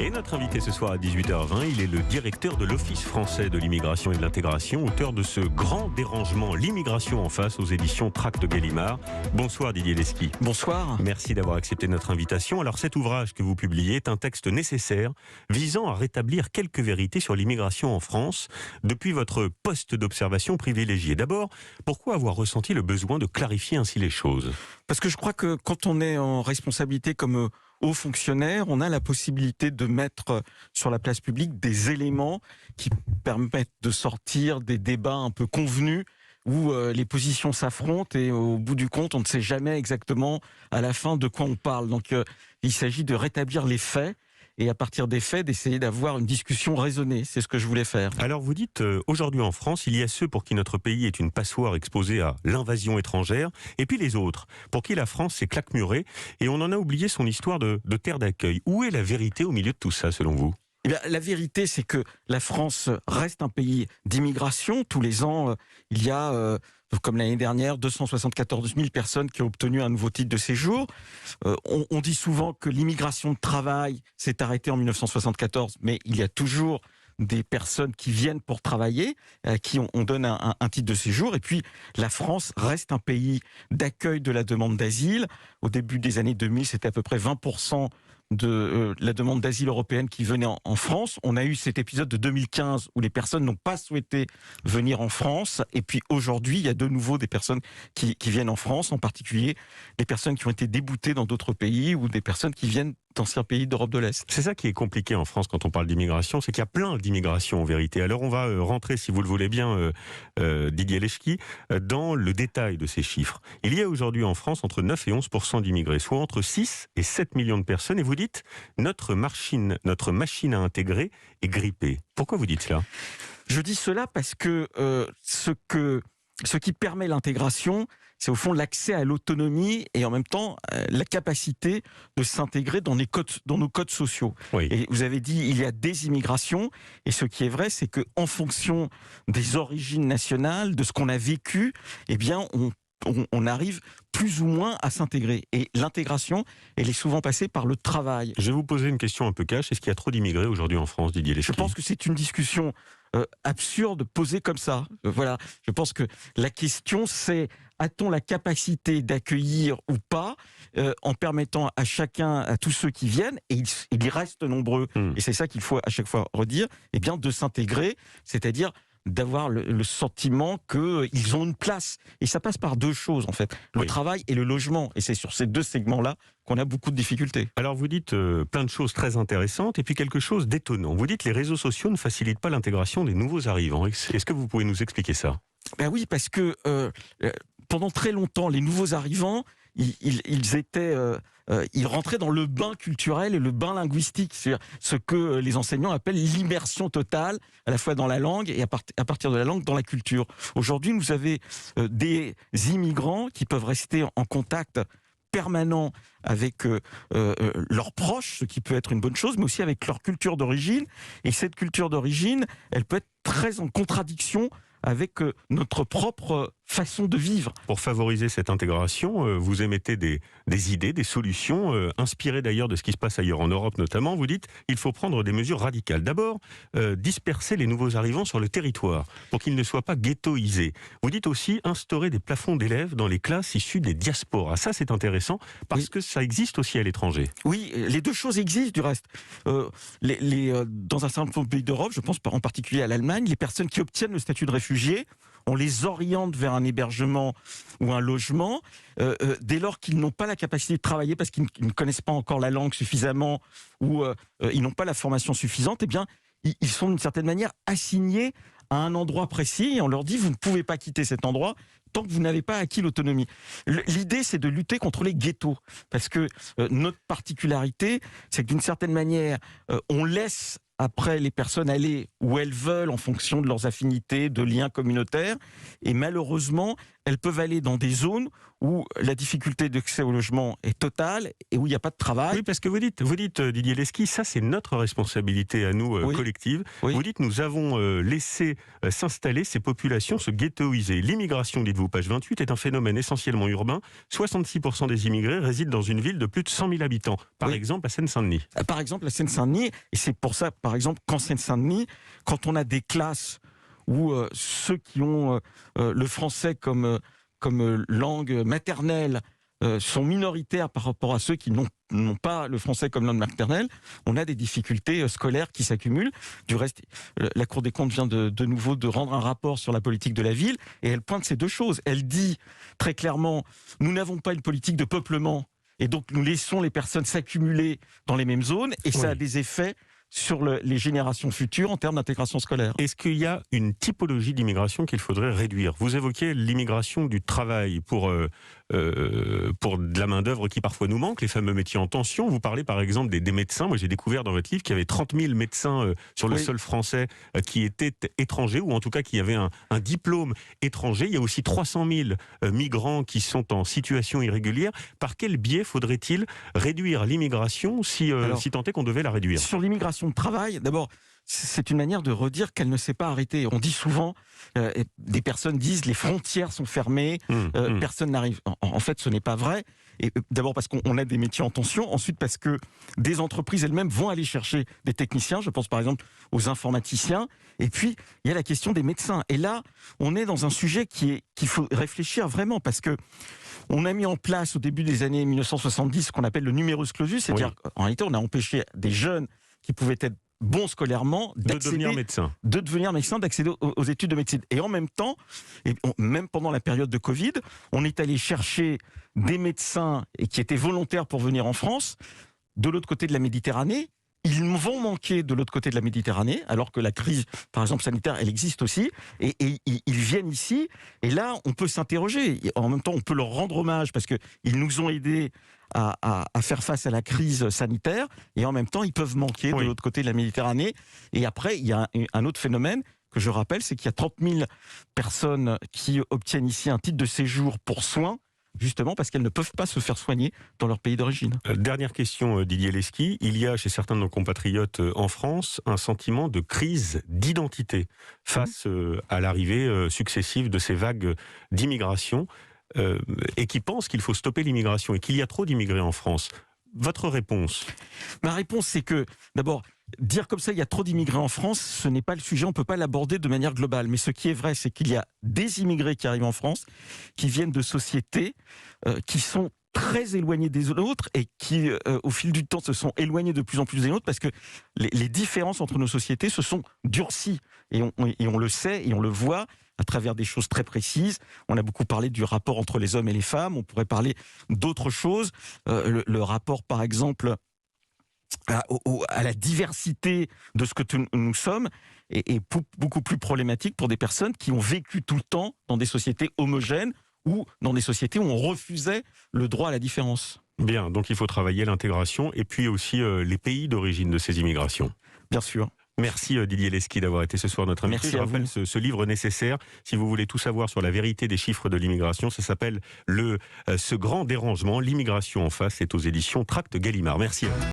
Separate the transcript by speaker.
Speaker 1: Et notre invité ce soir à 18h20, il est le directeur de l'Office français de l'immigration et de l'intégration, auteur de ce grand dérangement, l'immigration en face, aux éditions Tracts Gallimard. Bonsoir Didier Lesky.
Speaker 2: Bonsoir.
Speaker 1: Merci d'avoir accepté notre invitation. Alors cet ouvrage que vous publiez est un texte nécessaire visant à rétablir quelques vérités sur l'immigration en France depuis votre poste d'observation privilégié. D'abord, pourquoi avoir ressenti le besoin de clarifier ainsi les choses ?
Speaker 2: Parce que je crois que quand on est en responsabilité comme haut fonctionnaire, on a la possibilité de mettre sur la place publique des éléments qui permettent de sortir des débats un peu convenus où les positions s'affrontent et au bout du compte, on ne sait jamais exactement à la fin de quoi on parle. Donc il s'agit de rétablir les faits et à partir des faits, d'essayer d'avoir une discussion raisonnée. C'est ce que je voulais faire.
Speaker 1: Alors vous dites, aujourd'hui en France, il y a ceux pour qui notre pays est une passoire exposée à l'invasion étrangère, et puis les autres, pour qui la France c'est claque-murée, et on en a oublié son histoire de terre d'accueil. Où est la vérité au milieu de tout ça, selon vous ?
Speaker 2: Eh bien, la vérité, c'est que la France reste un pays d'immigration. Tous les ans, il y a, comme l'année dernière, 274 000 personnes qui ont obtenu un nouveau titre de séjour. On dit souvent que l'immigration de travail s'est arrêtée en 1974, mais il y a toujours des personnes qui viennent pour travailler, à qui on donne un titre de séjour. Et puis, la France reste un pays d'accueil de la demande d'asile. Au début des années 2000, c'était à peu près 20% de la demande d'asile européenne qui venait en France. On a eu cet épisode de 2015 où les personnes n'ont pas souhaité venir en France. Et puis aujourd'hui, il y a de nouveau des personnes qui viennent en France, en particulier des personnes qui ont été déboutées dans d'autres pays ou des personnes qui viennent d'anciens pays d'Europe de l'Est.
Speaker 1: C'est ça qui est compliqué en France quand on parle d'immigration, c'est qu'il y a plein d'immigration en vérité. Alors on va rentrer, si vous le voulez bien, Didier Lesky, dans le détail de ces chiffres. Il y a aujourd'hui en France entre 9 et 11% d'immigrés, soit entre 6 et 7 millions de personnes. Et vous dites, notre machine à intégrer est grippée. Pourquoi vous dites cela ?
Speaker 2: Je dis cela parce que ce qui permet l'intégration, c'est au fond l'accès à l'autonomie et en même temps la capacité de s'intégrer dans nos codes sociaux.
Speaker 1: Oui.
Speaker 2: Et vous avez dit, il y a des immigrations, et ce qui est vrai, c'est qu'en fonction des origines nationales, de ce qu'on a vécu, eh bien, on arrive plus ou moins à s'intégrer. Et l'intégration, elle est souvent passée par le travail.
Speaker 1: Je vais vous poser une question un peu cash. Est-ce qu'il y a trop d'immigrés aujourd'hui en France, Didier Lesky ?
Speaker 2: Je pense que c'est une discussion absurde posée comme ça. Voilà. Je pense que la question, c'est a-t-on la capacité d'accueillir ou pas en permettant à chacun, à tous ceux qui viennent, et ils restent nombreux, et c'est ça qu'il faut à chaque fois redire, eh bien de s'intégrer, c'est-à-dire d'avoir le sentiment qu'ils ont une place. Et ça passe par deux choses, en fait. Le travail et le logement. Et c'est sur ces deux segments-là qu'on a beaucoup de difficultés.
Speaker 1: Alors vous dites plein de choses très intéressantes et puis quelque chose d'étonnant. Vous dites que les réseaux sociaux ne facilitent pas l'intégration des nouveaux arrivants. Est-ce que vous pouvez nous expliquer ça ?
Speaker 2: Ben oui, parce que pendant très longtemps, les nouveaux arrivants, ils rentraient dans le bain culturel et le bain linguistique, c'est-à-dire ce que les enseignants appellent l'immersion totale, à la fois dans la langue et à partir de la langue dans la culture. Aujourd'hui, vous avez des immigrants qui peuvent rester en contact permanent avec leurs proches, ce qui peut être une bonne chose, mais aussi avec leur culture d'origine. Et cette culture d'origine, elle peut être très en contradiction avec notre propre façon de vivre.
Speaker 1: Pour favoriser cette intégration, vous émettez des idées, des solutions, inspirées d'ailleurs de ce qui se passe ailleurs en Europe notamment. Vous dites il faut prendre des mesures radicales. D'abord, disperser les nouveaux arrivants sur le territoire pour qu'ils ne soient pas ghettoisés. Vous dites aussi instaurer des plafonds d'élèves dans les classes issues des diasporas. Ça, c'est intéressant parce que ça existe aussi à l'étranger.
Speaker 2: Oui, les deux choses existent du reste. Dans un certain nombre de pays d'Europe, je pense en particulier à l'Allemagne, les personnes qui obtiennent le statut de réfugié, on les oriente vers un hébergement ou un logement dès lors qu'ils n'ont pas la capacité de travailler parce qu'ils ne connaissent pas encore la langue suffisamment ou ils n'ont pas la formation suffisante, eh bien, ils sont d'une certaine manière assignés à un endroit précis et on leur dit vous ne pouvez pas quitter cet endroit tant que vous n'avez pas acquis l'autonomie. L'idée, c'est de lutter contre les ghettos parce que notre particularité, c'est que d'une certaine manière, on laisse après les personnes aller où elles veulent en fonction de leurs affinités, de liens communautaires. Et malheureusement, elles peuvent aller dans des zones où la difficulté d'accès au logement est totale et où il n'y a pas de travail.
Speaker 1: Oui, parce que vous dites Didier Leschi, ça c'est notre responsabilité à nous
Speaker 2: Oui.
Speaker 1: collective.
Speaker 2: Oui.
Speaker 1: Vous dites nous avons laissé s'installer ces populations, se ghettoiser. L'immigration, dites-vous, page 28, est un phénomène essentiellement urbain. 66% des immigrés résident dans une ville de plus de 100 000 habitants. Par
Speaker 2: Oui.
Speaker 1: exemple, à Seine-Saint-Denis.
Speaker 2: Par exemple, la Seine-Saint-Denis, et c'est pour ça, par exemple, qu'en Seine-Saint-Denis, quand on a des classes où ceux qui ont le français comme langue maternelle sont minoritaires par rapport à ceux qui n'ont pas le français comme langue maternelle, on a des difficultés scolaires qui s'accumulent. Du reste, la Cour des comptes vient de nouveau de rendre un rapport sur la politique de la ville, et elle pointe ces deux choses. Elle dit très clairement, nous n'avons pas une politique de peuplement, et donc nous laissons les personnes s'accumuler dans les mêmes zones, et ça a des effets sur les générations futures en termes d'intégration scolaire.
Speaker 1: Est-ce qu'il y a une typologie d'immigration qu'il faudrait réduire ? Vous évoquez l'immigration du travail pour de la main-d'œuvre qui parfois nous manque, les fameux métiers en tension. Vous parlez par exemple des médecins. Moi, j'ai découvert dans votre livre qu'il y avait 30 000 médecins sur le sol français qui étaient étrangers, ou en tout cas qui avaient un diplôme étranger. Il y a aussi 300 000 migrants qui sont en situation irrégulière. Par quel biais faudrait-il réduire l'immigration si tant est qu'on devait la réduire ?
Speaker 2: Sur l'immigration de travail, d'abord, c'est une manière de redire qu'elle ne s'est pas arrêtée. On dit souvent, des personnes disent les frontières sont fermées, personne n'arrive. En fait, ce n'est pas vrai. Et d'abord parce qu'on a des métiers en tension, ensuite parce que des entreprises elles-mêmes vont aller chercher des techniciens. Je pense par exemple aux informaticiens. Et puis il y a la question des médecins. Et là, on est dans un sujet qu'il faut réfléchir vraiment, parce que on a mis en place au début des années 1970 ce qu'on appelle le numerus clausus, c'est-à-dire qu'en réalité on a empêché des jeunes qui pouvaient être bons scolairement
Speaker 1: de devenir médecin,
Speaker 2: d'accéder aux études de médecine. Et en même temps, même pendant la période de Covid, on est allé chercher des médecins qui étaient volontaires pour venir en France, de l'autre côté de la Méditerranée. Ils vont manquer de l'autre côté de la Méditerranée, alors que la crise, par exemple, sanitaire, elle existe aussi. Et ils viennent ici, et là, on peut s'interroger. En même temps, on peut leur rendre hommage, parce qu'ils nous ont aidés à faire face à la crise sanitaire, et en même temps, ils peuvent manquer de l'autre côté de la Méditerranée. Et après, il y a un autre phénomène que je rappelle, c'est qu'il y a 30 000 personnes qui obtiennent ici un titre de séjour pour soins, justement parce qu'elles ne peuvent pas se faire soigner dans leur pays d'origine.
Speaker 1: Dernière question, Didier Leschi. Il y a chez certains de nos compatriotes en France un sentiment de crise d'identité face à l'arrivée successive de ces vagues d'immigration et qui pensent qu'il faut stopper l'immigration et qu'il y a trop d'immigrés en France. Votre réponse ?
Speaker 2: Ma réponse, c'est que, d'abord, dire comme ça, il y a trop d'immigrés en France, ce n'est pas le sujet, on ne peut pas l'aborder de manière globale. Mais ce qui est vrai, c'est qu'il y a des immigrés qui arrivent en France, qui viennent de sociétés qui sont très éloignées des autres et qui, au fil du temps, se sont éloignées de plus en plus des autres, parce que les différences entre nos sociétés se sont durcies. Et on le sait et on le voit à travers des choses très précises. On a beaucoup parlé du rapport entre les hommes et les femmes, on pourrait parler d'autres choses. Le rapport, par exemple, à la diversité de ce que nous sommes est beaucoup plus problématique pour des personnes qui ont vécu tout le temps dans des sociétés homogènes ou dans des sociétés où on refusait le droit à la différence.
Speaker 1: Bien, donc il faut travailler l'intégration et puis aussi les pays d'origine de ces immigrations.
Speaker 2: Bien sûr.
Speaker 1: Merci Didier Leschi d'avoir été ce soir notre invité.
Speaker 2: Merci.
Speaker 1: Je rappelle ce livre nécessaire, si vous voulez tout savoir sur la vérité des chiffres de l'immigration, ça s'appelle Ce grand dérangement, l'immigration en face, c'est aux éditions Tracts Gallimard. Merci à vous.